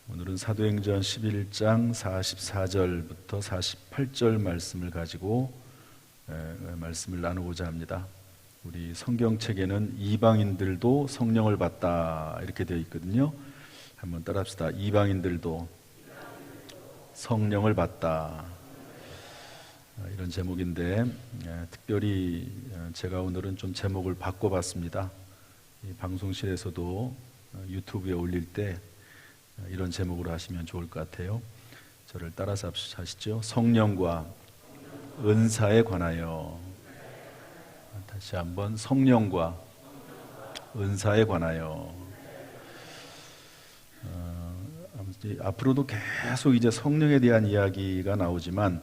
오늘은 사도행전 11장 44절부터 48절 말씀을 가지고 말씀을 나누고자 합니다. 우리 성경책에는 이방인들도 성령을 받다 이렇게 되어 있거든요. 한번 따라합시다. 이방인들도 성령을 받다, 이런 제목인데 특별히 제가 오늘은 좀 제목을 바꿔봤습니다. 방송실에서도 유튜브에 올릴 때 이런 제목으로 하시면 좋을 것 같아요. 저를 따라서 하시죠. 성령과 은사에 관하여. 다시 한번, 성령과 은사에 관하여. 앞으로도 계속 이제 성령에 대한 이야기가 나오지만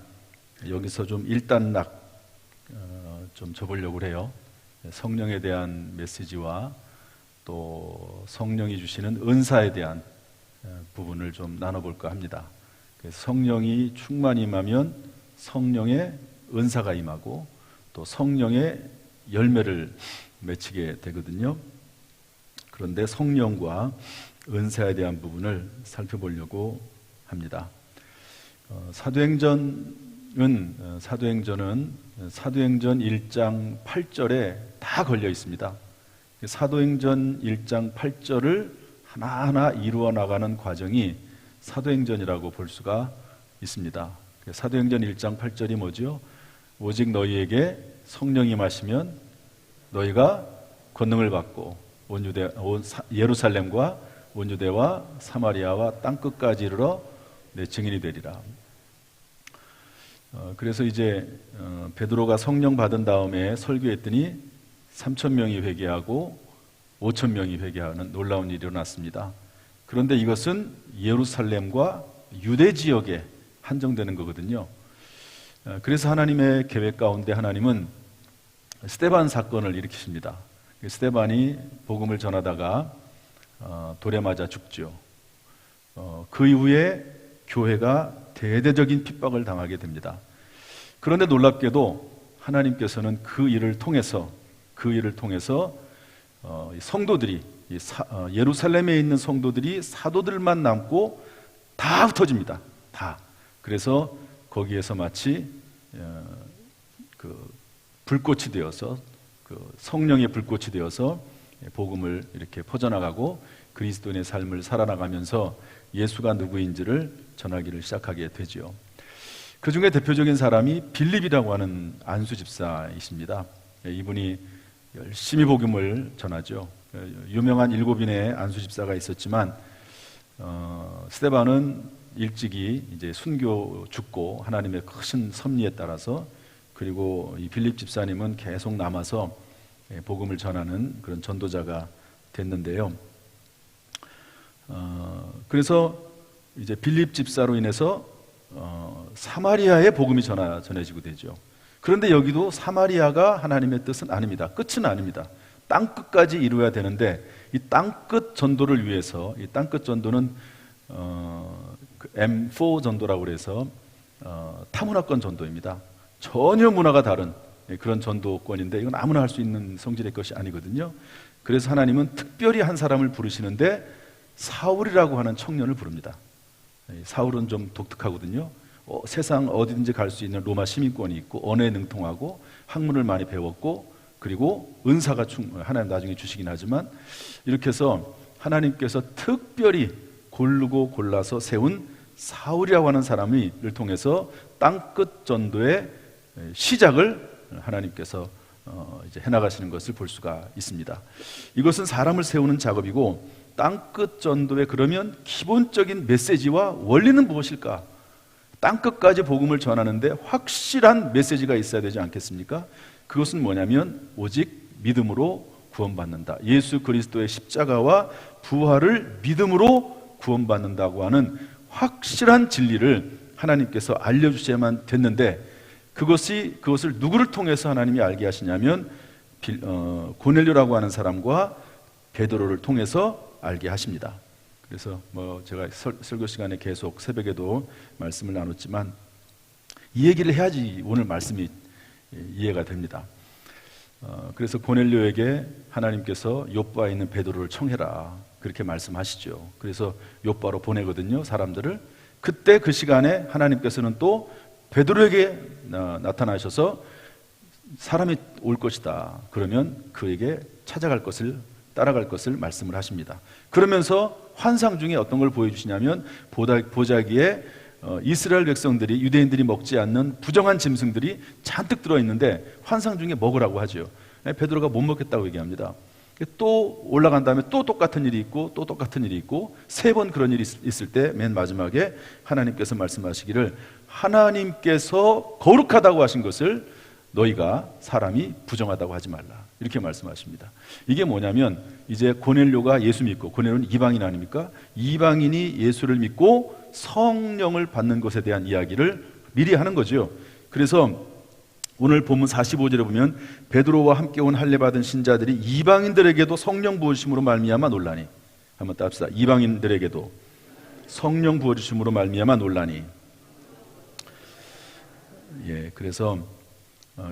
여기서 좀 일단락 좀 줘보려고 해요. 성령에 대한 메시지와 또 성령이 주시는 은사에 대한 부분을 좀 나눠볼까 합니다. 그래서 성령이 충만히 임하면 성령의 은사가 임하고 또 성령의 열매를 맺히게 되거든요. 그런데 성령과 은사에 대한 부분을 살펴보려고 합니다. 사도행전은 사도행전 1장 8절에 다 걸려 있습니다. 사도행전 1장 8절을 하나하나 이루어 나가는 과정이 사도행전이라고 볼 수가 있습니다. 사도행전 1장 8절이 뭐죠? 오직 너희에게 성령이 임하시면 너희가 권능을 받고 온 예루살렘과 온 유대와 사마리아와 땅끝까지 이르러 내 증인이 되리라. 그래서 이제 베드로가 성령 받은 다음에 설교했더니 3,000명이 회개하고 5,000명이 회개하는 놀라운 일이 일어났습니다. 그런데 이것은 예루살렘과 유대 지역에 한정되는 거거든요. 그래서 하나님의 계획 가운데 하나님은 스데반 사건을 일으키십니다. 스데반이 복음을 전하다가 돌에 맞아 죽죠. 그 이후에 교회가 대대적인 핍박을 당하게 됩니다. 그런데 놀랍게도 하나님께서는 그 일을 통해서 성도들이 예루살렘에 있는 성도들이 사도들만 남고 다 흩어집니다. 다. 그래서 거기에서 마치 그 불꽃이 되어서 성령의 불꽃이 되어서 복음을 이렇게 퍼져나가고 그리스도인의 삶을 살아나가면서 예수가 누구인지를 전하기를 시작하게 되죠. 그 중에 대표적인 사람이 빌립이라고 하는 안수 집사이십니다. 이분이 열심히 복음을 전하죠. 유명한 7인의 안수 집사가 있었지만 스데반은 일찍이 이제 순교 죽고 하나님의 크신 섭리에 따라서, 그리고 이 빌립 집사님은 계속 남아서 복음을 전하는 그런 전도자가 됐는데요. 그래서 이제 빌립 집사로 인해서 사마리아에 복음이 전해지고 되죠. 그런데 여기도 사마리아가 하나님의 뜻은 아닙니다. 끝은 아닙니다. 땅끝까지 이루어야 되는데 이 땅끝 전도를 위해서, 이 땅끝 전도는 M4 전도라고 해서 타문화권 전도입니다. 전혀 문화가 다른 그런 전도권인데 이건 아무나 할 수 있는 성질의 것이 아니거든요. 그래서 하나님은 특별히 한 사람을 부르시는데 사울이라고 하는 청년을 부릅니다. 사울은 좀 독특하거든요. 세상 어디든지 갈 수 있는 로마 시민권이 있고 언어에 능통하고 학문을 많이 배웠고 그리고 은사가 하나님 나중에 주시긴 하지만, 이렇게 해서 하나님께서 특별히 고르고 골라서 세운 사울이라고 하는 사람을 통해서 땅끝 전도의 시작을 하나님께서 이제 해나가시는 것을 볼 수가 있습니다. 이것은 사람을 세우는 작업이고, 땅끝 전도의 그러면 기본적인 메시지와 원리는 무엇일까? 땅끝까지 복음을 전하는데 확실한 메시지가 있어야 되지 않겠습니까? 그것은 뭐냐면 오직 믿음으로 구원받는다. 예수 그리스도의 십자가와 부활을 믿음으로 구원받는다고 하는 확실한 진리를 하나님께서 알려주셔야만 됐는데, 그것을 누구를 통해서 하나님이 알게 하시냐면 고넬료라고 하는 사람과 베드로를 통해서 알게 하십니다. 그래서 제가 설교 시간에 계속 새벽에도 말씀을 나눴지만 이 얘기를 해야지 오늘 말씀이 이해가 됩니다. 그래서 고넬료에게 하나님께서 욥바에 있는 베드로를 청해라 그렇게 말씀하시죠. 그래서 욥바로 보내거든요, 사람들을. 그때 그 시간에 하나님께서는 또 베드로에게 나타나셔서 사람이 올 것이다. 그러면 그에게 찾아갈 것을, 따라갈 것을 말씀을 하십니다. 그러면서 환상 중에 어떤 걸 보여주시냐면 보자기에 이스라엘 백성들이, 유대인들이 먹지 않는 부정한 짐승들이 잔뜩 들어있는데 환상 중에 먹으라고 하죠. 베드로가 못 먹겠다고 얘기합니다. 또 올라간 다음에 또 똑같은 일이 있고 또 똑같은 일이 있고 3번 그런 일이 있을 때 맨 마지막에 하나님께서 말씀하시기를 하나님께서 거룩하다고 하신 것을 너희가 사람이 부정하다고 하지 말라 이렇게 말씀하십니다. 이게 뭐냐면 이제 고넬료가 예수 믿고, 고넬료는 이방인 아닙니까? 이방인이 예수를 믿고 성령을 받는 것에 대한 이야기를 미리 하는 거죠. 그래서 오늘 본문 45절에 보면 베드로와 함께 온 할례 받은 신자들이 이방인들에게도 성령 부으심으로 말미암아 논라니. 한번 따합시다. 이방인들에게도 성령 부어주심으로 말미암아 논라니. 예, 그래서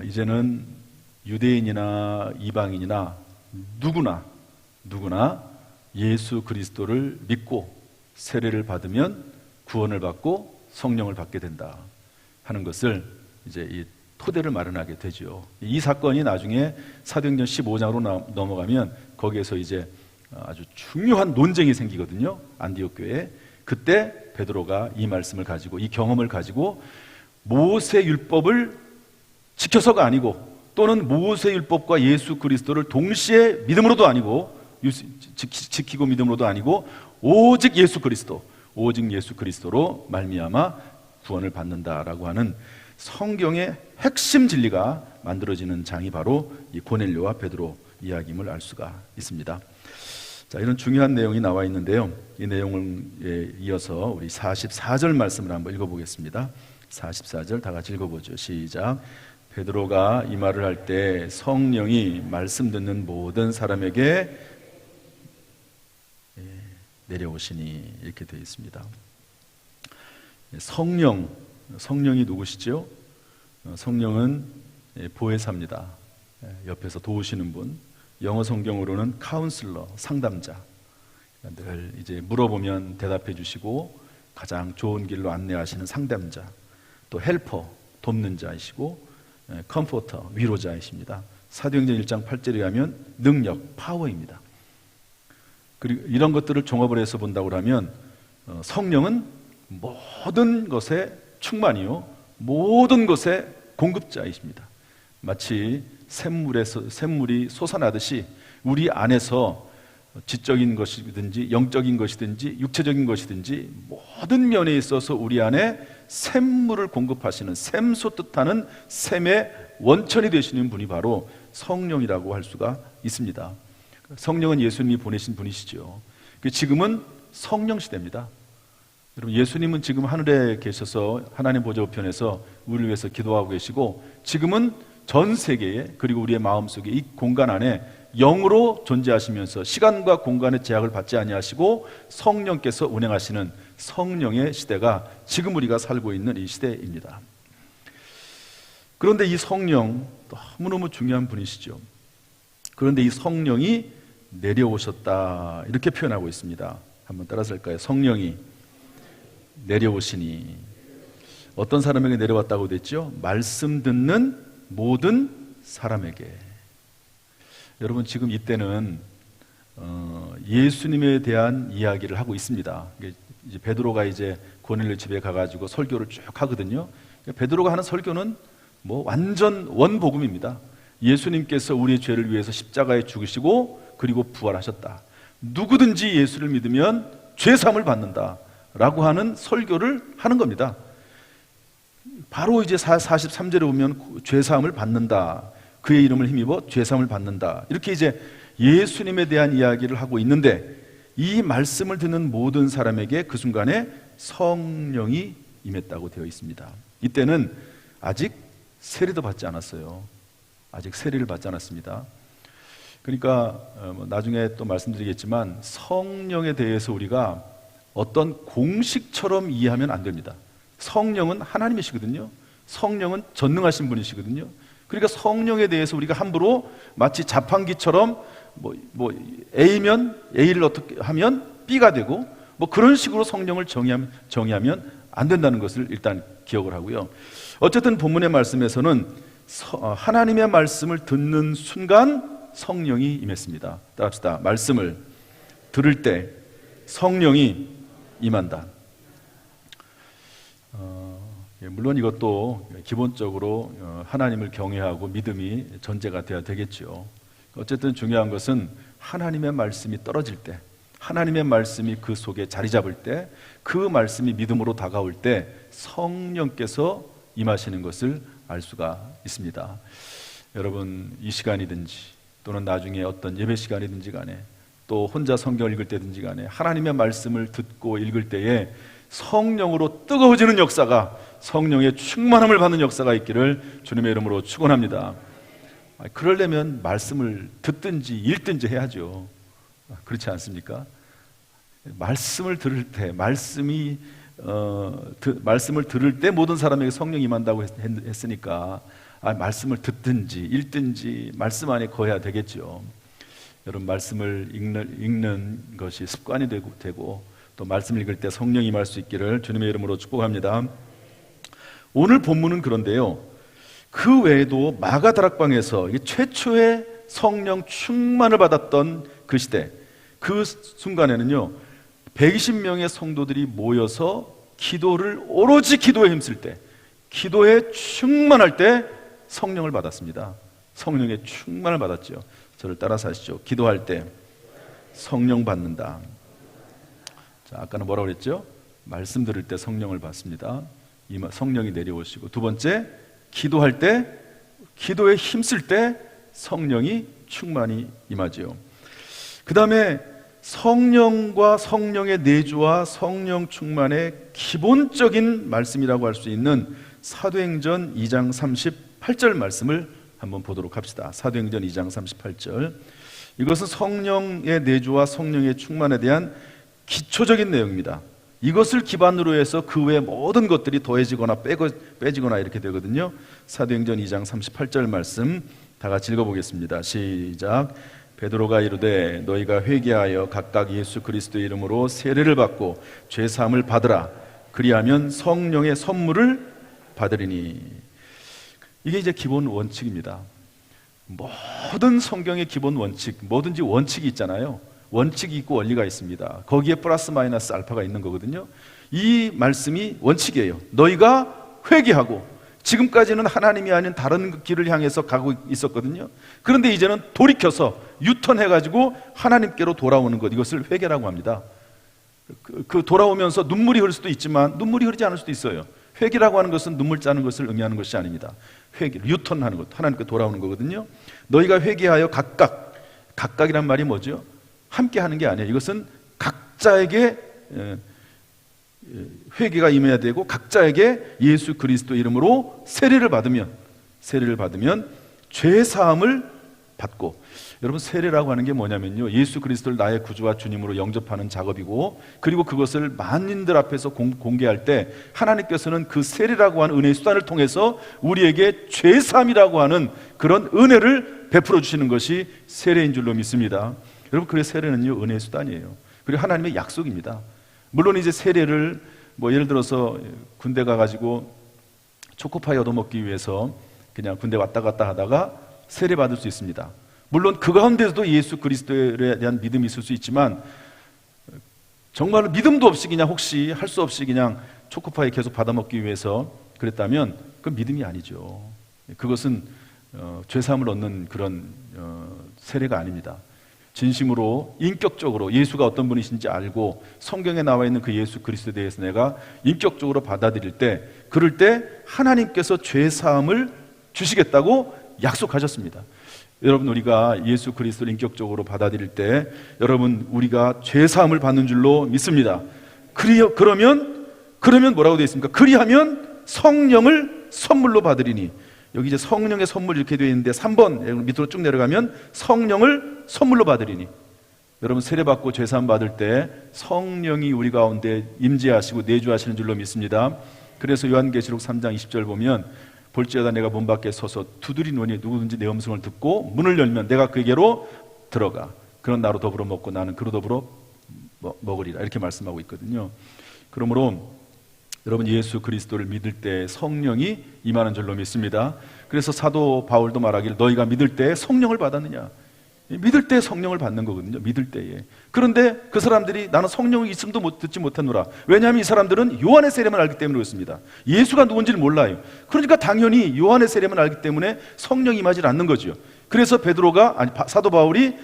이제는 유대인이나 이방인이나 누구나 예수 그리스도를 믿고 세례를 받으면 구원을 받고 성령을 받게 된다 하는 것을 이제 이 토대를 마련하게 되죠. 이 사건이 나중에 사도행전 15장으로 넘어가면 거기에서 이제 아주 중요한 논쟁이 생기거든요. 안디옥 교회에. 그때 베드로가 이 말씀을 가지고, 이 경험을 가지고 모세 율법을 지켜서가 아니고 또는 모세 율법과 예수 그리스도를 동시에 믿음으로도 아니고 지키고 믿음으로도 아니고 오직 예수 그리스도로 말미암아 구원을 받는다라고 하는 성경의 핵심 진리가 만들어지는 장이 바로 이 고넬료와 베드로 이야기임을 알 수가 있습니다. 자, 이런 중요한 내용이 나와 있는데요. 이 내용을 이어서 우리 44절 말씀을 한번 읽어보겠습니다. 44절 다 같이 읽어보죠. 시작. 베드로가 이 말을 할 때 성령이 말씀 듣는 모든 사람에게 내려오시니 이렇게 되어 있습니다. 성령이 누구시죠? 성령은 보혜사입니다. 옆에서 도우시는 분. 영어 성경으로는 카운슬러, 상담자. 늘 이제 물어보면 대답해 주시고 가장 좋은 길로 안내하시는 상담자. 또 헬퍼, 돕는 자이시고 컴포터, 위로자이십니다. 사도행전 1장 8절에 하면 능력, 파워입니다. 그리고 이런 것들을 종합을 해서 본다고 하면 성령은 모든 것의 충만이요, 모든 것의 공급자이십니다. 마치 샘물이 솟아나듯이 우리 안에서 지적인 것이든지 영적인 것이든지 육체적인 것이든지 모든 면에 있어서 우리 안에 샘물을 공급하시는, 샘솟 뜻하는 샘의 원천이 되시는 분이 바로 성령이라고 할 수가 있습니다. 성령은 예수님이 보내신 분이시죠. 지금은 성령 시대입니다. 여러분, 예수님은 지금 하늘에 계셔서 하나님 보좌 우편에서 우리를 위해서 기도하고 계시고, 지금은 전 세계에, 그리고 우리의 마음속에 이 공간 안에 영으로 존재하시면서 시간과 공간의 제약을 받지 아니하시고 성령께서 운행하시는 성령의 시대가 지금 우리가 살고 있는 이 시대입니다. 그런데 이 성령, 너무너무 중요한 분이시죠. 그런데 이 성령이 내려오셨다 이렇게 표현하고 있습니다. 한번 따라서 할까요? 성령이 내려오시니. 어떤 사람에게 내려왔다고 됐죠? 말씀 듣는 모든 사람에게. 여러분, 지금 이때는 예수님에 대한 이야기를 하고 있습니다. 이제 베드로가 이제 고넬료 집에 가가지고 설교를 쭉 하거든요. 베드로가 하는 설교는 뭐 완전 원복음입니다. 예수님께서 우리의 죄를 위해서 십자가에 죽으시고 그리고 부활하셨다. 누구든지 예수를 믿으면 죄 사함을 받는다라고 하는 설교를 하는 겁니다. 바로 이제 43절에 보면 죄 사함을 받는다. 그의 이름을 힘입어 죄 사함을 받는다. 이렇게 이제 예수님에 대한 이야기를 하고 있는데, 이 말씀을 듣는 모든 사람에게 그 순간에 성령이 임했다고 되어 있습니다. 이때는 아직 세례도 받지 않았어요. 아직 세례를 받지 않았습니다. 그러니까 나중에 또 말씀드리겠지만 성령에 대해서 우리가 어떤 공식처럼 이해하면 안 됩니다. 성령은 하나님이시거든요. 성령은 전능하신 분이시거든요. 그러니까 성령에 대해서 우리가 함부로 마치 자판기처럼 A면 A를 어떻게 하면 B가 되고 그런 식으로 성령을 정의하면 안 된다는 것을 일단 기억을 하고요. 어쨌든 본문의 말씀에서는 하나님의 말씀을 듣는 순간 성령이 임했습니다. 따라합시다. 말씀을 들을 때 성령이 임한다. 물론 이것도 기본적으로 하나님을 경외하고 믿음이 전제가 되어야 되겠죠. 어쨌든 중요한 것은 하나님의 말씀이 떨어질 때, 하나님의 말씀이 그 속에 자리 잡을 때, 그 말씀이 믿음으로 다가올 때 성령께서 임하시는 것을 알 수가 있습니다. 여러분, 이 시간이든지 또는 나중에 어떤 예배 시간이든지 간에 또 혼자 성경을 읽을 때든지 간에 하나님의 말씀을 듣고 읽을 때에 성령으로 뜨거워지는 역사가, 성령의 충만함을 받는 역사가 있기를 주님의 이름으로 축원합니다. 그러려면 말씀을 듣든지 읽든지 해야죠. 그렇지 않습니까? 말씀을 들을 때, 말씀을 들을 때 모든 사람에게 성령이 임한다고 했으니까 말씀을 듣든지 읽든지 말씀 안에 거해야 되겠죠. 여러분, 말씀을 읽는 것이 습관이 되고 또 말씀을 읽을 때 성령이 임할 수 있기를 주님의 이름으로 축복합니다. 오늘 본문은 그런데요, 그 외에도 마가다락방에서 최초의 성령 충만을 받았던 그 시대, 그 순간에는요 120명의 성도들이 모여서 기도를 오로지 기도에 힘쓸 때, 기도에 충만할 때 성령을 받았습니다. 성령의 충만을 받았죠. 저를 따라서 하시죠. 기도할 때 성령 받는다. 자, 아까는 뭐라고 그랬죠? 말씀 들을 때 성령을 받습니다. 성령이 내려오시고, 두 번째, 기도할 때, 기도에 힘쓸 때 성령이 충만히 임하죠. 그 다음에 성령과 성령의 내주와 성령 충만의 기본적인 말씀이라고 할 수 있는 사도행전 2장 38절 말씀을 한번 보도록 합시다. 사도행전 2장 38절. 이것은 성령의 내주와 성령의 충만에 대한 기초적인 내용입니다. 이것을 기반으로 해서 그 외의 모든 것들이 더해지거나 빼지거나 이렇게 되거든요. 사도행전 2장 38절 말씀 다 같이 읽어보겠습니다. 시작. 베드로가 이르되 너희가 회개하여 각각 예수 그리스도의 이름으로 세례를 받고 죄 사함을 받으라. 그리하면 성령의 선물을 받으리니. 이게 이제 기본 원칙입니다. 모든 성경의 기본 원칙, 뭐든지 원칙이 있잖아요. 원칙이 있고 원리가 있습니다. 거기에 플러스 마이너스 알파가 있는 거거든요. 이 말씀이 원칙이에요. 너희가 회개하고, 지금까지는 하나님이 아닌 다른 길을 향해서 가고 있었거든요. 그런데 이제는 돌이켜서 유턴해가지고 하나님께로 돌아오는 것, 이것을 회개라고 합니다. 그 돌아오면서 눈물이 흐를 수도 있지만 눈물이 흐르지 않을 수도 있어요. 회개라고 하는 것은 눈물 짜는 것을 의미하는 것이 아닙니다. 회개, 유턴하는 것, 하나님께 돌아오는 거거든요. 너희가 회개하여 각각이란 말이 뭐죠? 함께 하는 게 아니에요. 이것은 각자에게 회개가 임해야 되고, 각자에게 예수 그리스도 이름으로 세례를 받으면 죄 사함을 받고. 여러분, 세례라고 하는 게 뭐냐면요, 예수 그리스도를 나의 구주와 주님으로 영접하는 작업이고, 그리고 그것을 만인들 앞에서 공개할 때 하나님께서는 그 세례라고 하는 은혜의 수단을 통해서 우리에게 죄 사함이라고 하는 그런 은혜를 베풀어 주시는 것이 세례인 줄로 믿습니다. 여러분, 그래서 세례는요 은혜의 수단이에요. 그리고 하나님의 약속입니다. 물론 이제 세례를 예를 들어서 군대 가가지고 초코파이 얻어먹기 위해서 그냥 군대 왔다 갔다 하다가 세례 받을 수 있습니다. 물론 그 가운데서도 예수 그리스도에 대한 믿음이 있을 수 있지만, 정말 믿음도 없이 그냥 혹시 할 수 없이 그냥 초코파이 계속 받아먹기 위해서 그랬다면 그건 믿음이 아니죠. 그것은 죄사함을 얻는 그런 세례가 아닙니다. 진심으로 인격적으로 예수가 어떤 분이신지 알고 성경에 나와 있는 그 예수 그리스도에 대해서 내가 인격적으로 받아들일 때, 그럴 때 하나님께서 죄사함을 주시겠다고 약속하셨습니다. 여러분, 우리가 예수 그리스도를 인격적으로 받아들일 때 여러분, 우리가 죄사함을 받는 줄로 믿습니다. 그러면 뭐라고 되어 있습니까? 그리하면 성령을 선물로 받으리니. 여기 이제 성령의 선물 이렇게 되어 있는데 3번 밑으로 쭉 내려가면 성령을 선물로 받으리니. 여러분, 세례받고 죄사함 받을 때 성령이 우리 가운데 임재하시고 내주하시는 줄로 믿습니다. 그래서 요한계시록 3장 20절 보면 볼지어다 내가 문 밖에 서서 두드리노니 누구든지 내 음성을 듣고 문을 열면 내가 그에게로 들어가 그런 나로 더불어 먹고 나는 그로 더불어 먹으리라 이렇게 말씀하고 있거든요. 그러므로 여러분 예수 그리스도를 믿을 때 성령이 임하는 줄로 믿습니다. 그래서 사도 바울도 말하기를 너희가 믿을 때 성령을 받았느냐. 믿을 때 성령을 받는 거거든요. 믿을 때에. 그런데 그 사람들이 나는 성령이 있음도 듣지 못했노라. 왜냐하면 이 사람들은 요한의 세례만 알기 때문에 그렇습니다. 예수가 누군지를 몰라요. 그러니까 당연히 요한의 세례만 알기 때문에 성령이 임하지 않는 거죠. 그래서 사도 바울이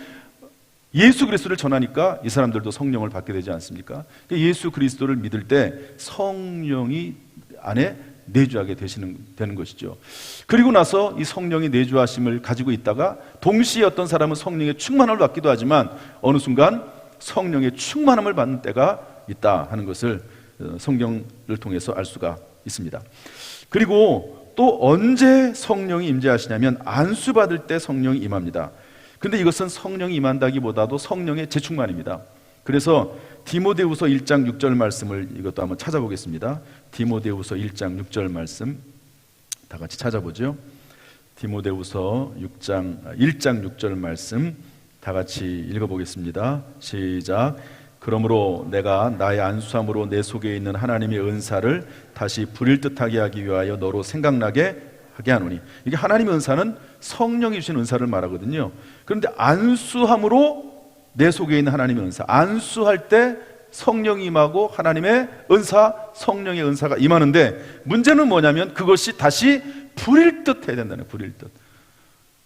예수 그리스도를 전하니까 이 사람들도 성령을 받게 되지 않습니까? 예수 그리스도를 믿을 때 성령이 안에 내주하게 되는 것이죠. 그리고 나서 이 성령이 내주하심을 가지고 있다가 동시에 어떤 사람은 성령의 충만함을 받기도 하지만 어느 순간 성령의 충만함을 받는 때가 있다 하는 것을 성경을 통해서 알 수가 있습니다. 그리고 또 언제 성령이 임재하시냐면 안수받을 때 성령이 임합니다. 근데 이것은 성령이 임한다기보다도 성령의 재충만입니다. 그래서 디모데후서 1장 6절 말씀을 이것도 한번 찾아보겠습니다. 디모데후서 1장 6절 말씀 다 같이 찾아보죠. 디모데후서 1장 6절 말씀 다 같이 읽어보겠습니다. 시작. 그러므로 내가 나의 안수함으로 내 속에 있는 하나님의 은사를 다시 불일 듯하게 하기 위하여 너로 생각나게 하게 하노니. 이게 하나님의 은사는 성령이 주신 은사를 말하거든요. 그런데 안수함으로 내 속에 있는 하나님의 은사, 안수할 때 성령이 임하고 하나님의 은사, 성령의 은사가 임하는데 문제는 뭐냐면 그것이 다시 불일 듯 해야 된다는 거예요. 불일 듯.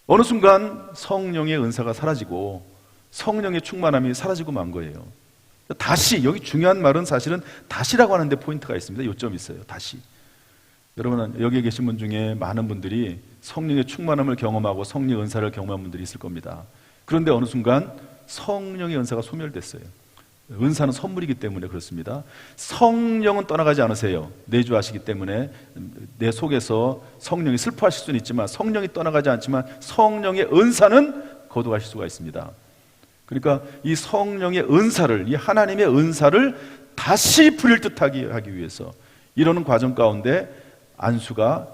어느 순간 성령의 은사가 사라지고 성령의 충만함이 사라지고 만 거예요. 다시, 여기 중요한 말은 사실은 다시라고 하는데 포인트가 있습니다. 요점이 있어요. 다시. 여러분 여기에 계신 분 중에 많은 분들이 성령의 충만함을 경험하고 성령의 은사를 경험한 분들이 있을 겁니다. 그런데 어느 순간 성령의 은사가 소멸됐어요. 은사는 선물이기 때문에 그렇습니다. 성령은 떠나가지 않으세요. 내주하시기 때문에 내 속에서 성령이 슬퍼하실 수는 있지만 성령이 떠나가지 않지만 성령의 은사는 거두가실 수가 있습니다. 그러니까 이 성령의 은사를, 이 하나님의 은사를 다시 불일 듯하게 하기 위해서 이러는 과정 가운데 안수가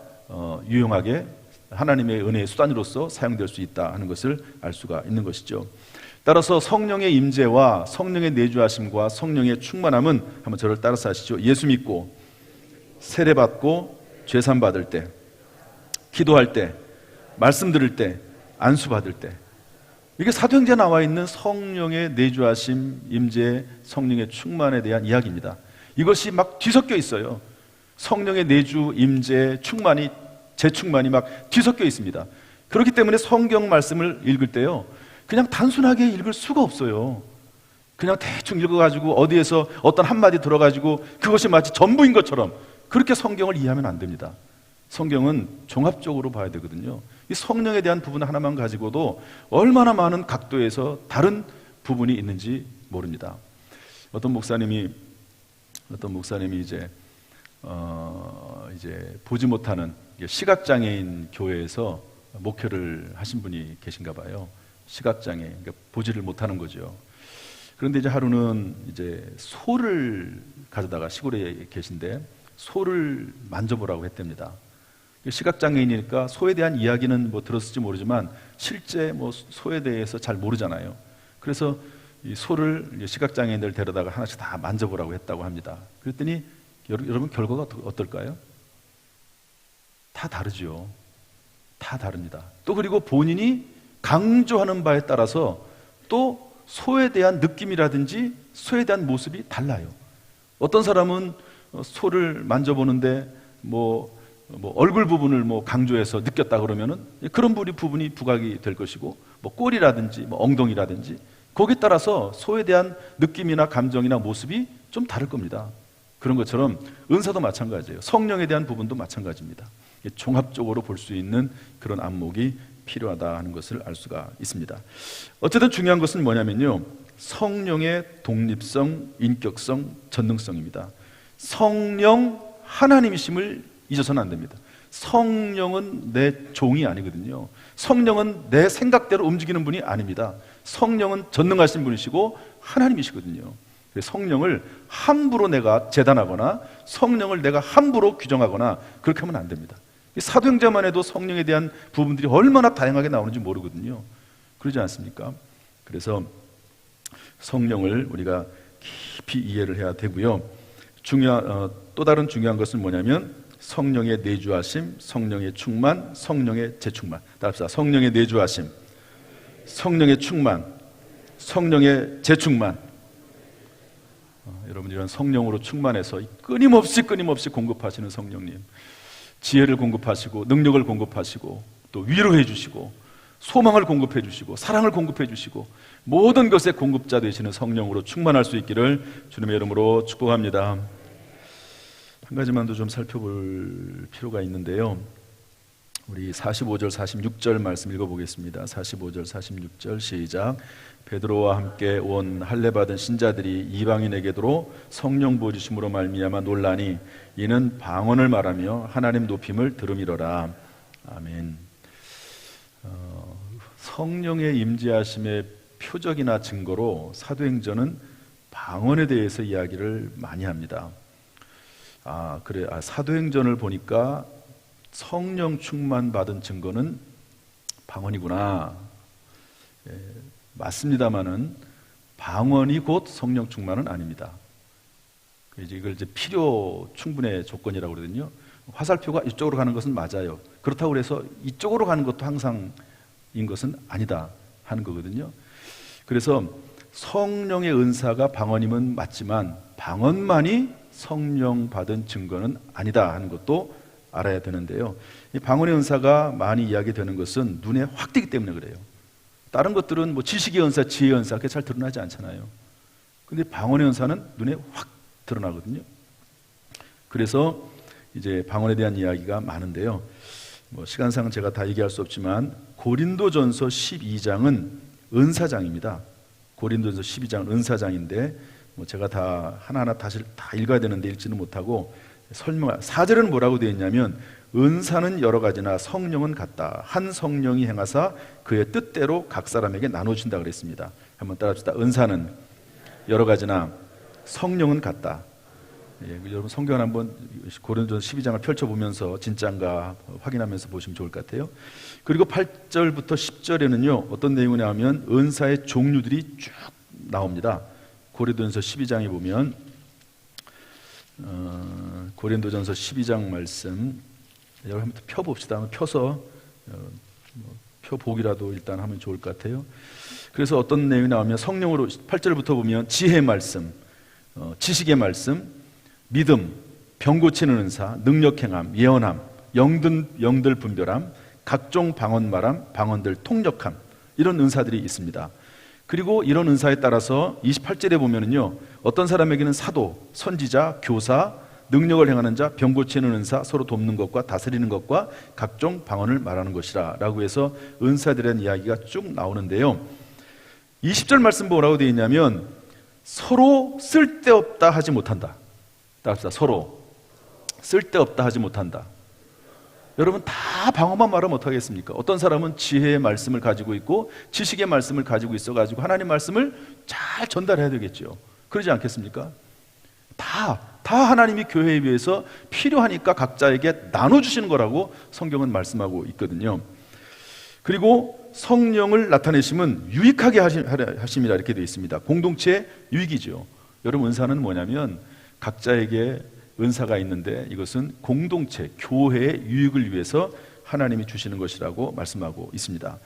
유용하게 하나님의 은혜의 수단으로서 사용될 수 있다 하는 것을 알 수가 있는 것이죠. 따라서 성령의 임재와 성령의 내주하심과 성령의 충만함은 한번 저를 따라서 하시죠. 예수 믿고 세례받고 죄산 받을 때, 기도할 때, 말씀 들을 때, 안수 받을 때, 이게 사도행전에 나와 있는 성령의 내주하심, 임재, 성령의 충만에 대한 이야기입니다. 이것이 막 뒤섞여 있어요. 성령의 내주, 임재, 충만이, 재충만이 막 뒤섞여 있습니다. 그렇기 때문에 성경 말씀을 읽을 때요, 그냥 단순하게 읽을 수가 없어요. 그냥 대충 읽어가지고 어디에서 어떤 한마디 들어가지고 그것이 마치 전부인 것처럼 그렇게 성경을 이해하면 안 됩니다. 성경은 종합적으로 봐야 되거든요. 이 성령에 대한 부분 하나만 가지고도 얼마나 많은 각도에서 다른 부분이 있는지 모릅니다. 어떤 목사님이 이제 보지 못하는 시각장애인 교회에서 목회를 하신 분이 계신가 봐요. 시각장애, 그러니까 보지를 못하는 거죠. 그런데 이제 하루는 이제 소를 가져다가 시골에 계신데 소를 만져보라고 했답니다. 시각장애인이니까 소에 대한 이야기는 뭐 들었을지 모르지만 실제 뭐 소에 대해서 잘 모르잖아요. 그래서 이 소를 시각장애인들 데려다가 하나씩 다 만져보라고 했다고 합니다. 그랬더니 여러분 결과가 어떨까요? 다 다르죠. 다 다릅니다. 또 그리고 본인이 강조하는 바에 따라서 또 소에 대한 느낌이라든지 소에 대한 모습이 달라요. 어떤 사람은 소를 만져보는데 뭐 얼굴 부분을 뭐 강조해서 느꼈다 그러면은 그런 부분이 부각이 될 것이고 뭐 꼬리라든지 뭐 엉덩이라든지 거기에 따라서 소에 대한 느낌이나 감정이나 모습이 좀 다를 겁니다. 그런 것처럼 은사도 마찬가지예요. 성령에 대한 부분도 마찬가지입니다. 종합적으로 볼 수 있는 그런 안목이 필요하다 하는 것을 알 수가 있습니다. 어쨌든 중요한 것은 뭐냐면요, 성령의 독립성, 인격성, 전능성입니다. 성령 하나님이심을 잊어서는 안 됩니다. 성령은 내 종이 아니거든요. 성령은 내 생각대로 움직이는 분이 아닙니다. 성령은 전능하신 분이시고 하나님이시거든요. 성령을 함부로 내가 재단하거나 성령을 내가 함부로 규정하거나 그렇게 하면 안 됩니다. 사도행전만 해도 성령에 대한 부분들이 얼마나 다양하게 나오는지 모르거든요. 그러지 않습니까? 그래서 성령을 우리가 깊이 이해를 해야 되고요. 또 다른 중요한 것은 뭐냐면 성령의 내주하심, 성령의 충만, 성령의 재충만. 따라합시다. 성령의 내주하심, 성령의 충만, 성령의 재충만. 여러분, 이런 성령으로 충만해서 끊임없이 공급하시는 성령님, 지혜를 공급하시고 능력을 공급하시고 또 위로해 주시고 소망을 공급해 주시고 사랑을 공급해 주시고 모든 것의 공급자 되시는 성령으로 충만할 수 있기를 주님의 이름으로 축복합니다. 한 가지만 더 좀 살펴볼 필요가 있는데요. 우리 45절 46절 말씀 읽어보겠습니다. 45절 46절 시작. 베드로와 함께 온 할례 받은 신자들이 이방인에게도 성령 부어주심으로 말미암아 놀라니 이는 방언을 말하며 하나님 높임을 들음이로라. 아멘. 성령의 임재하심의 표적이나 증거로 사도행전은 방언에 대해서 이야기를 많이 합니다. 사도행전을 보니까 성령 충만 받은 증거는 방언이구나. 맞습니다만은 방언이 곧 성령 충만은 아닙니다. 이걸 이제 필요 충분의 조건이라고 그러거든요. 화살표가 이쪽으로 가는 것은 맞아요. 그렇다고 해서 이쪽으로 가는 것도 항상인 것은 아니다 하는 거거든요. 그래서 성령의 은사가 방언이면 맞지만 방언만이 성령 받은 증거는 아니다 하는 것도 알아야 되는데요. 이 방언의 은사가 많이 이야기되는 것은 눈에 확 띄기 때문에 그래요. 다른 것들은 뭐 지식의 은사, 지혜의 은사 그게 잘 드러나지 않잖아요. 근데 방언의 은사는 눈에 확 드러나거든요. 그래서 이제 방언에 대한 이야기가 많은데요. 시간상 제가 다 얘기할 수 없지만 고린도전서 12장은 은사장입니다. 고린도전서 12장은 은사장인데 제가 다 하나하나 다시 다 읽어야 되는데 읽지는 못하고 4절에는 뭐라고 되어 있냐면 은사는 여러 가지나 성령은 같다. 한 성령이 행하사 그의 뜻대로 각 사람에게 나눠준다 그랬습니다. 한번 따라합시다. 은사는 여러 가지나 성령은 같다. 여러분 성경 한번 고린도전서 12장을 펼쳐보면서 진짜인가 확인하면서 보시면 좋을 것 같아요. 그리고 8절부터 10절에는요 어떤 내용이 나오면 은사의 종류들이 쭉 나옵니다. 고린도전서 12장에 보면 고린도전서 12장 말씀 여러분 한번 펴봅시다. 한번 펴서 펴보기라도 일단 하면 좋을 것 같아요. 그래서 어떤 내용이 나오면 성령으로 8절부터 보면 지혜의 말씀, 지식의 말씀, 믿음, 병 고치는 은사, 능력 행함, 예언함, 영들 분별함, 각종 방언 말함, 방언들 통역함 이런 은사들이 있습니다. 그리고 이런 은사에 따라서 28절에 보면은요 어떤 사람에게는 사도, 선지자, 교사, 능력을 행하는 자, 병 고치는 은사, 서로 돕는 것과 다스리는 것과 각종 방언을 말하는 것이라 라고 해서 은사들에 대한 이야기가 쭉 나오는데요 20절 말씀 뭐라고 되어 있냐면 서로 쓸데없다 하지 못한다. 따라합시다. 서로 쓸데없다 하지 못한다. 여러분 다 방언만 말하면 어떡하겠습니까? 어떤 사람은 지혜의 말씀을 가지고 있고 지식의 말씀을 가지고 있어가지고 하나님 말씀을 잘 전달해야 되겠죠. 그러지 않겠습니까? 다 하나님이 교회에 위해서 필요하니까 각자에게 나눠주시는 거라고 성경은 말씀하고 있거든요. 그리고 성령을 나타내심은 유익하게 하심이라 이렇게 되어 있습니다. 공동체의 유익이죠. 여러분 은사는 뭐냐면 각자에게 은사가 있는데 이것은 공동체, 교회의 유익을 위해서 하나님이 주시는 것이라고 말씀하고 있습니다.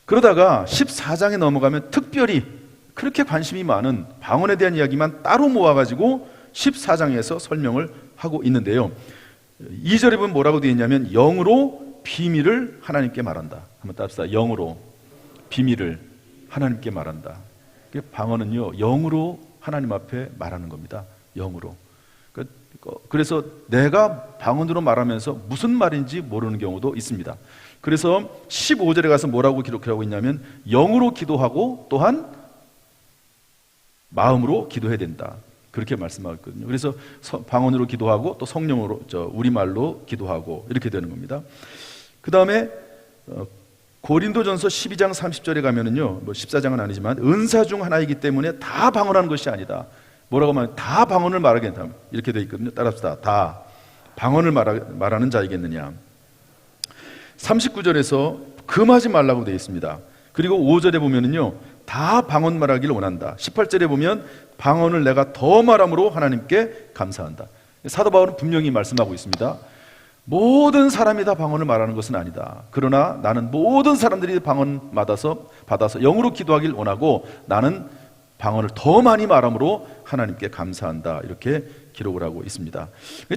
그러다가 14장에 넘어가면 특별히 그렇게 관심이 많은 방언에 대한 이야기만 따로 모아가지고 14장에서 설명을 하고 있는데요 2절에 보면 뭐라고 되어 있냐면 영으로 비밀을 하나님께 말한다. 한번 따라합시다. 영으로 비밀을 하나님께 말한다. 방언은요 영으로 하나님 앞에 말하는 겁니다. 영으로. 그래서 내가 방언으로 말하면서 무슨 말인지 모르는 경우도 있습니다. 그래서 15절에 가서 뭐라고 기록하고 있냐면 영으로 기도하고 또한 마음으로 기도해야 된다. 그렇게 말씀하고 있거든요. 그래서 방언으로 기도하고 또 성령으로 우리말로 기도하고 이렇게 되는 겁니다. 그 다음에 고린도전서 12장 30절에 가면은요 14장은 아니지만 은사 중 하나이기 때문에 다 방언하는 것이 아니다. 뭐라고 하면 다 방언을 말하겠다 이렇게 되어 있거든요. 따라합시다. 다 방언을 말하는 자이겠느냐. 39절에서 금하지 말라고 되어 있습니다. 그리고 5절에 보면은요, 다 방언 말하기를 원한다. 18절에 보면 방언을 내가 더 말함으로 하나님께 감사한다. 사도 바울은 분명히 말씀하고 있습니다. 모든 사람이 다 방언을 말하는 것은 아니다. 그러나 나는 모든 사람들이 방언 받아서 영으로 기도하길 원하고 나는 방언을 더 많이 말함으로 하나님께 감사한다. 이렇게 기록을 하고 있습니다.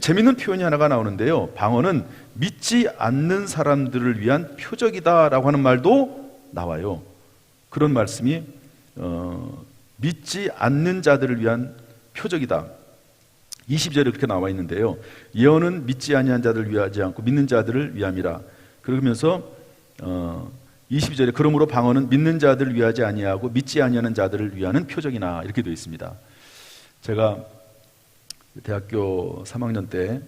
재미있는 표현이 하나가 나오는데요, 방언은 믿지 않는 사람들을 위한 표적이다라고 하는 말도 나와요. 그런 말씀이 믿지 않는 자들을 위한 표적이다. 20절에 그렇게 나와 있는데요, 예언은 믿지 아니한 자들을 위하지 않고 믿는 자들을 위함이라. 그러면서 22절에 그러므로 방언은 믿는 자들을 위하지 아니하고 믿지 아니하는 자들을 위하는 표적이나, 이렇게 되어 있습니다. 제가 대학교 3학년 때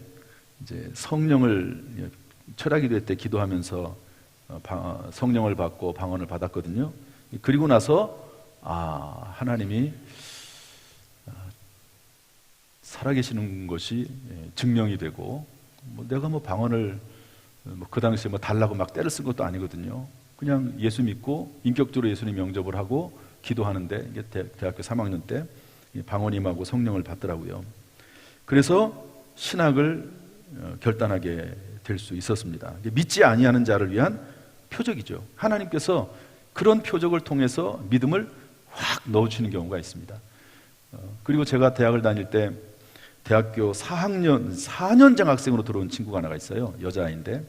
이제 성령을 철학이 될 때 기도하면서 성령을 받고 방언을 받았거든요. 그리고 나서 하나님이 살아계시는 것이 증명이 되고, 내가 방언을 그 당시에 달라고 막 때를 쓴 것도 아니거든요. 그냥 예수 믿고 인격적으로 예수님 영접을 하고 기도하는데, 이게 대학교 3학년 때 방언 임하고 성령을 받더라고요. 그래서 신학을 결단하게 될 수 있었습니다. 믿지 아니하는 자를 위한 표적이죠. 하나님께서 그런 표적을 통해서 믿음을 확 넣어주시는 경우가 있습니다. 그리고 제가 대학을 다닐 때 대학교 4년 장학생으로 들어온 친구가 하나가 있어요. 여자아이인데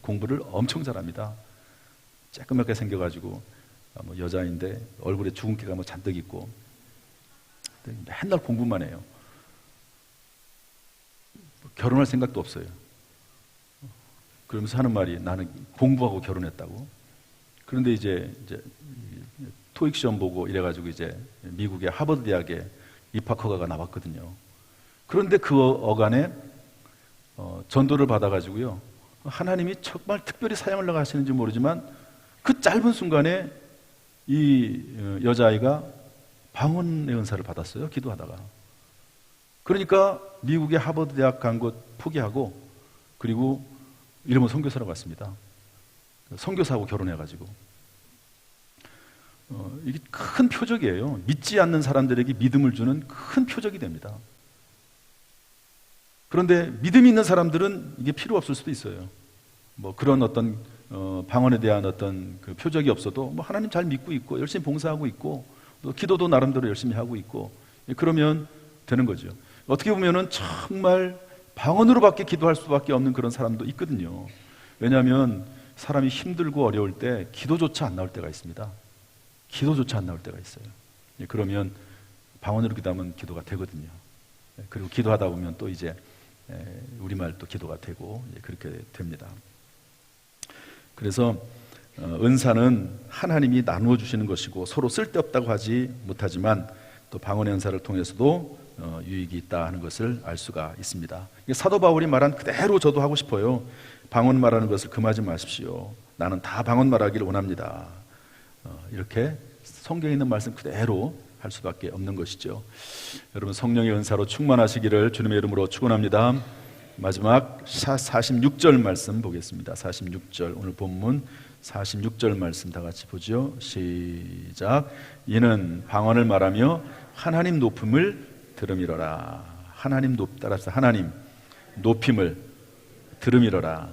공부를 엄청 잘합니다. 쬐끄맣게 생겨가지고 여자아이인데 얼굴에 주근깨가 잔뜩 있고 맨날 공부만 해요. 결혼할 생각도 없어요. 그러면서 하는 말이, 나는 공부하고 결혼했다고. 그런데 이제 토익 시험 보고 이래가지고 이제 미국의 하버드 대학에 입학 허가가 나왔거든요. 그런데 그 어간에 전도를 받아가지고요, 하나님이 정말 특별히 사용하려고 하시는지 모르지만 그 짧은 순간에 이 여자아이가 방언의 은사를 받았어요, 기도하다가. 그러니까 미국의 하버드 대학 간 곳 포기하고, 그리고 이름은 선교사로 갔습니다. 선교사하고 결혼해가지고. 이게 큰 표적이에요. 믿지 않는 사람들에게 믿음을 주는 큰 표적이 됩니다. 그런데 믿음이 있는 사람들은 이게 필요 없을 수도 있어요. 그런 어떤 방언에 대한 어떤 그 표적이 없어도 하나님 잘 믿고 있고 열심히 봉사하고 있고 또 기도도 나름대로 열심히 하고 있고, 그러면 되는 거죠. 어떻게 보면은 정말 방언으로밖에 기도할 수밖에 없는 그런 사람도 있거든요. 왜냐하면 사람이 힘들고 어려울 때 기도조차 안 나올 때가 있습니다. 기도조차 안 나올 때가 있어요. 그러면 방언으로 기도하면 기도가 되거든요. 그리고 기도하다 보면 또 이제 우리말도 기도가 되고 그렇게 됩니다. 그래서 은사는 하나님이 나누어 주시는 것이고 서로 쓸데없다고 하지 못하지만 또 방언의 은사를 통해서도 유익이 있다 하는 것을 알 수가 있습니다. 사도 바울이 말한 그대로 저도 하고 싶어요. 방언 말하는 것을 금하지 마십시오. 나는 다 방언 말하기를 원합니다. 이렇게 성경에 있는 말씀 그대로 할 수밖에 없는 것이죠. 여러분, 성령의 은사로 충만하시기를 주님의 이름으로 축원합니다. 마지막 46절 말씀 보겠습니다. 46절, 오늘 본문 46절 말씀 다 같이 보죠. 시작. 이는 방언을 말하며 하나님 높음을 들음이로라. 따라서 하나님 높임을 들음이로라.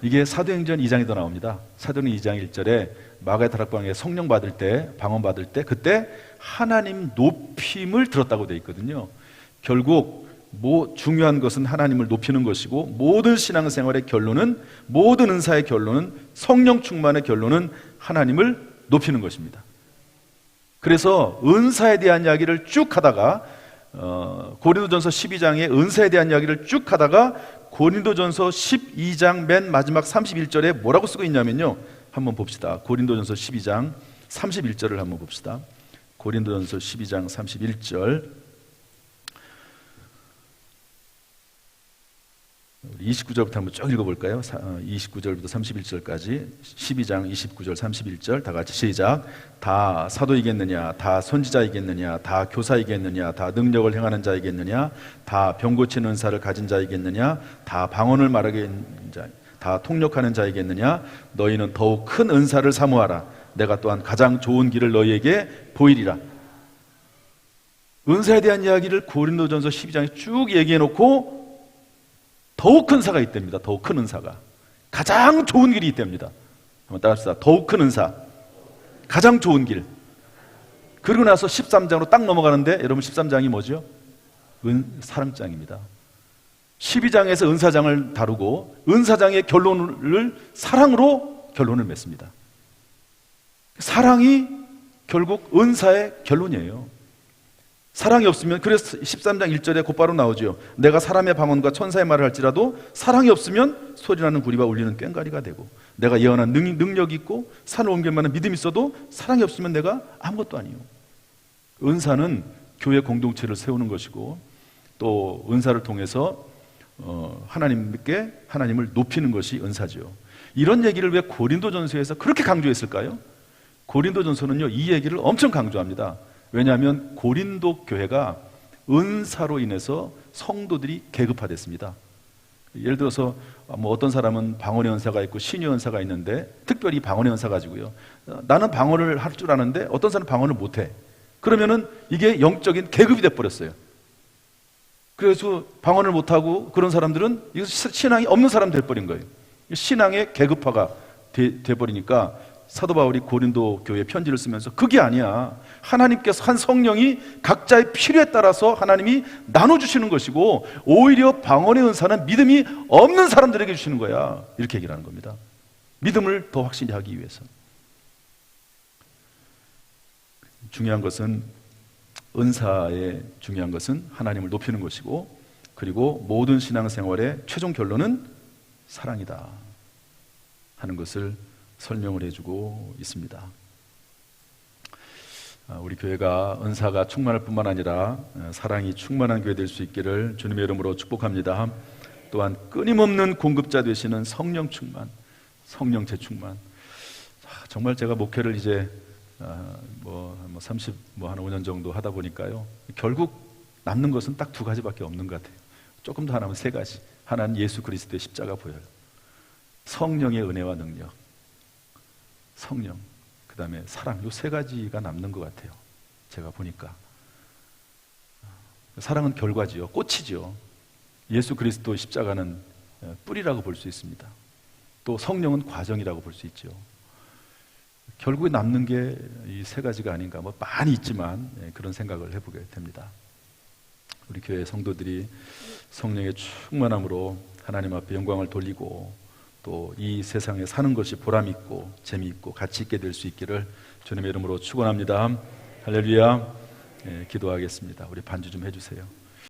이게 사도행전 2장에도 나옵니다. 사도행전 2장 1절에 마가의 다락방에 성령 받을 때, 방언 받을 때 그때 하나님 높임을 들었다고 되어 있거든요. 결국 중요한 것은 하나님을 높이는 것이고, 모든 신앙생활의 결론은, 모든 은사의 결론은, 성령 충만의 결론은 하나님을 높이는 것입니다. 그래서 은사에 대한 이야기를 쭉 하다가 고린도전서 12장의 은사에 대한 이야기를 쭉 하다가 고린도전서 12장 맨 마지막 31절에 뭐라고 쓰고 있냐면요, 한번 봅시다. 고린도전서 12장 31절을 한번 봅시다. 고린도전서 12장 31절, 29절부터 한번 쭉 읽어볼까요? 29절부터 31절까지 12장 29절 31절 다 같이 시작. 다 사도이겠느냐, 다 선지자이겠느냐, 다 교사이겠느냐, 다 능력을 행하는 자이겠느냐, 다 병 고치는 은사를 가진 자이겠느냐, 다 방언을 말하는 자, 다 통역하는 자이겠느냐? 너희는 더욱 큰 은사를 사모하라. 내가 또한 가장 좋은 길을 너희에게 보이리라. 은사에 대한 이야기를 고린도전서 12장에 쭉 얘기해 놓고 더욱 큰 은사가 있답니다. 더욱 큰 은사가. 가장 좋은 길이 있답니다. 한번 따라합시다. 더욱 큰 은사. 가장 좋은 길. 그러고 나서 13장으로 딱 넘어가는데 여러분 13장이 뭐죠? 사랑장입니다. 12장에서 은사장을 다루고 은사장의 결론을 사랑으로 결론을 맺습니다. 사랑이 결국 은사의 결론이에요. 사랑이 없으면, 그래서 13장 1절에 곧바로 나오죠. 내가 사람의 방언과 천사의 말을 할지라도 사랑이 없으면 소리나는 구리와 울리는 꽹과리가 되고, 내가 예언한 능력이 있고 산을 옮길 만한 믿음이 있어도 사랑이 없으면 내가 아무것도 아니에요. 은사는 교회 공동체를 세우는 것이고, 또 은사를 통해서 하나님께 하나님을 높이는 것이 은사죠. 이런 얘기를 왜 고린도전서에서 그렇게 강조했을까요? 고린도전서는요, 이 얘기를 엄청 강조합니다. 왜냐하면 고린도 교회가 은사로 인해서 성도들이 계급화됐습니다. 예를 들어서 어떤 사람은 방언의 은사가 있고 신의 은사가 있는데, 특별히 방언의 은사 가지고요, 나는 방언을 할 줄 아는데 어떤 사람은 방언을 못해. 그러면은 이게 영적인 계급이 돼버렸어요. 그래서 방언을 못하고 그런 사람들은 신앙이 없는 사람 돼버린 거예요. 신앙의 계급화가 돼버리니까 사도 바울이 고린도 교회에 편지를 쓰면서 그게 아니야. 하나님께서 한 성령이 각자의 필요에 따라서 하나님이 나눠주시는 것이고, 오히려 방언의 은사는 믿음이 없는 사람들에게 주시는 거야. 이렇게 얘기를 하는 겁니다. 믿음을 더 확실히 하기 위해서. 중요한 것은, 은사의 중요한 것은 하나님을 높이는 것이고, 그리고 모든 신앙생활의 최종 결론은 사랑이다 하는 것을 설명을 해주고 있습니다. 우리 교회가 은사가 충만할 뿐만 아니라 사랑이 충만한 교회 될 수 있기를 주님의 이름으로 축복합니다. 또한 끊임없는 공급자 되시는 성령 충만, 성령 재충만. 정말 제가 목회를 이제 한 5년 정도 하다 보니까요, 결국 남는 것은 딱 2가지밖에 없는 것 같아요. 조금 더 하나면 3가지. 하나는 예수 그리스도의 십자가 보혈, 성령의 은혜와 능력, 성령, 그 다음에 사랑, 이 3가지가 남는 것 같아요. 제가 보니까 사랑은 결과지요, 꽃이지요. 예수 그리스도 십자가는 뿌리라고 볼 수 있습니다. 또 성령은 과정이라고 볼 수 있죠. 결국에 남는 게 이 3가지가 아닌가. 많이 있지만 그런 생각을 해보게 됩니다. 우리 교회 성도들이 성령의 충만함으로 하나님 앞에 영광을 돌리고, 또 이 세상에 사는 것이 보람있고 재미있고 가치 있게 될 수 있기를 주님의 이름으로 축원합니다. 할렐루야. 기도하겠습니다. 우리 반주 좀 해주세요.